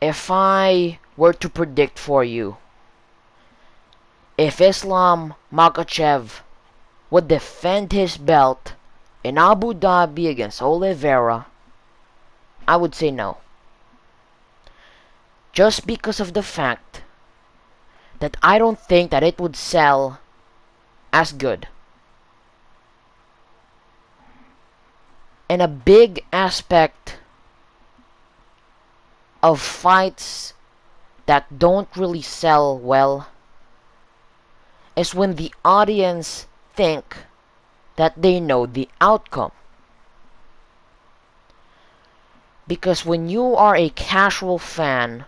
If I were to predict for you, if Islam Makhachev would defend his belt in Abu Dhabi against Oliveira, I would say no. Just because of the fact that I don't think that it would sell as good. And a big aspect of fights that don't really sell well is when the audience think that they know the outcome. Because when you are a casual fan,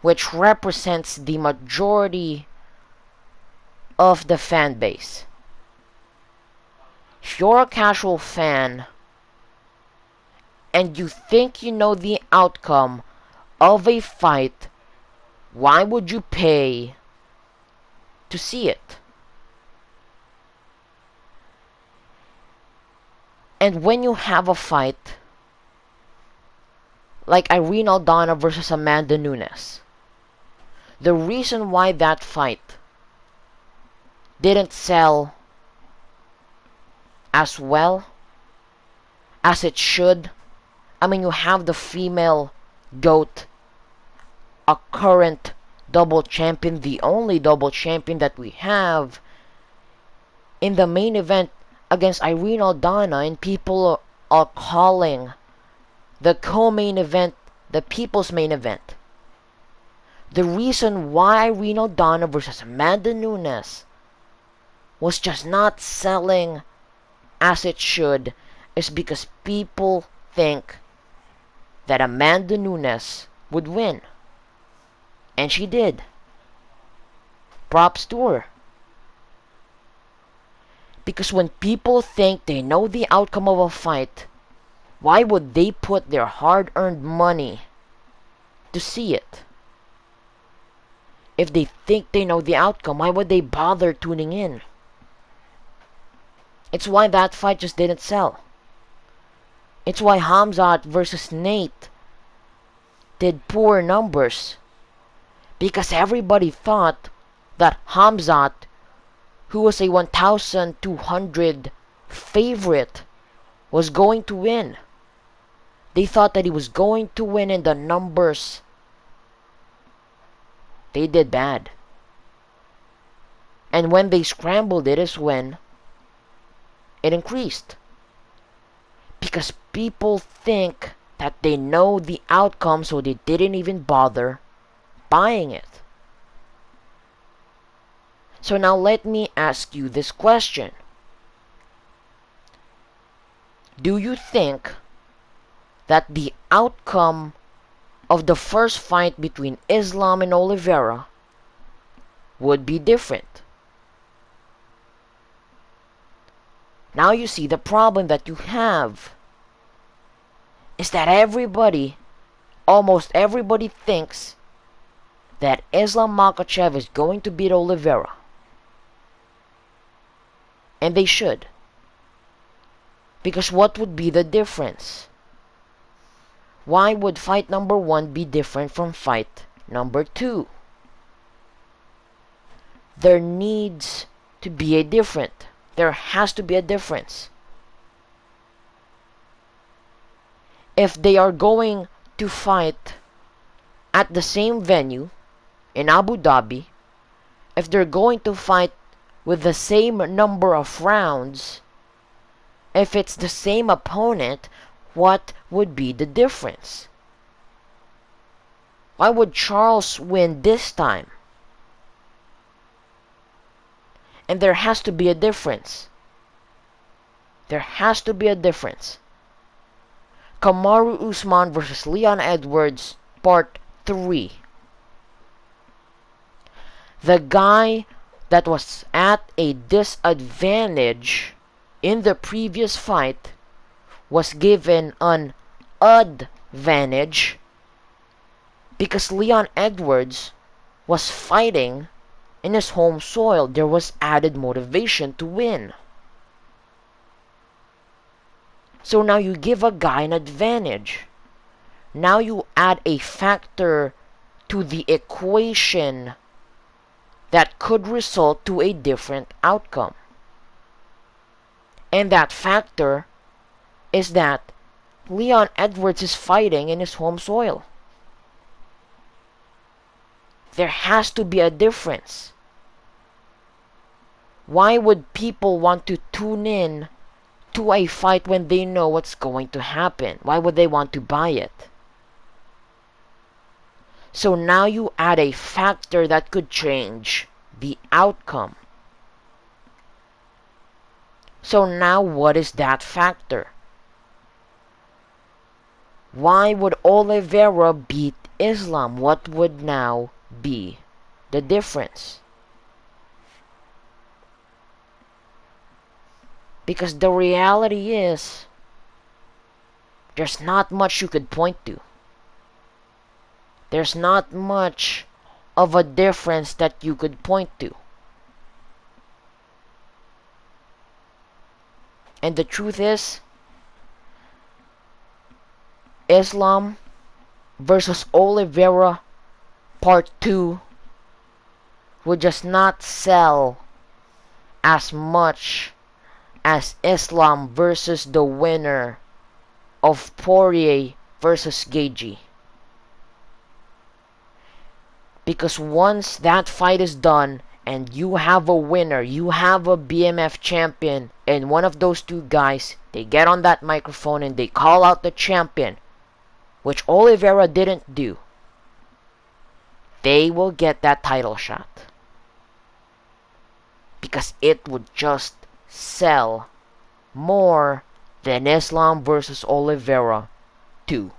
which represents the majority of the fan base, if you're a casual fan and you think you know the outcome of a fight, why would you pay to see it? And when you have a fight like Irene Aldana versus Amanda Nunes, the reason why that fight didn't sell as well as it should, I mean, you have the female GOAT, a current double champion, the only double champion that we have, in the main event against Irene Aldana, and people are calling the co-main event the people's main event. The reason why Irene Aldana versus Amanda Nunes was just not selling as it should is because people think that Amanda Nunes would win. And she did. Props to her. Because when people think they know the outcome of a fight, why would they put their hard-earned money to see it? If they think they know the outcome, why would they bother tuning in? It's why that fight just didn't sell. It's why Hamzat versus Nate did poor numbers. Because everybody thought that Hamzat, who was a 1,200 favorite, was going to win. They thought that he was going to win, and the numbers, they did bad. And when they scrambled it is when it increased. Because people think that they know the outcome, so they didn't even bother buying it. So now let me ask you this question. Do you think that the outcome of the first fight between Islam and Oliveira would be different? Now you see the problem that you have is that everybody, almost everybody, thinks that Islam Makhachev is going to beat Oliveira. And they should. Because what would be the difference? Why would fight number 1 be different from fight number 2? There needs to be a difference. There has to be a difference. If they are going to fight at the same venue in Abu Dhabi, if they're going to fight with the same number of rounds, if it's the same opponent, what would be the difference? Why would Charles win this time? And there has to be a difference. There has to be a difference. Kamaru Usman versus Leon Edwards, Part 3. The guy that was at a disadvantage in the previous fight was given an advantage because Leon Edwards was fighting in his home soil. There was added motivation to win. So now you give a guy an advantage. Now you add a factor to the equation that could result to a different outcome. And that factor is that Leon Edwards is fighting in his home soil. There has to be a difference. Why would people want to tune in to a fight when they know what's going to happen? Why would they want to buy it? So now you add a factor that could change the outcome. So now what is that factor? Why would Oliveira beat Islam? What would now be the difference? Because the reality is, there's not much you could point to. There's not much of a difference that you could point to. And the truth is, Islam versus Oliveira Part 2 would just not sell as much as Islam versus the winner of Poirier versus Gaethje. Because once that fight is done and you have a winner, you have a BMF champion, and one of those two guys, they get on that microphone and they call out the champion, which Oliveira didn't do, they will get that title shot. Because it would just sell more than Islam versus Oliveira 2.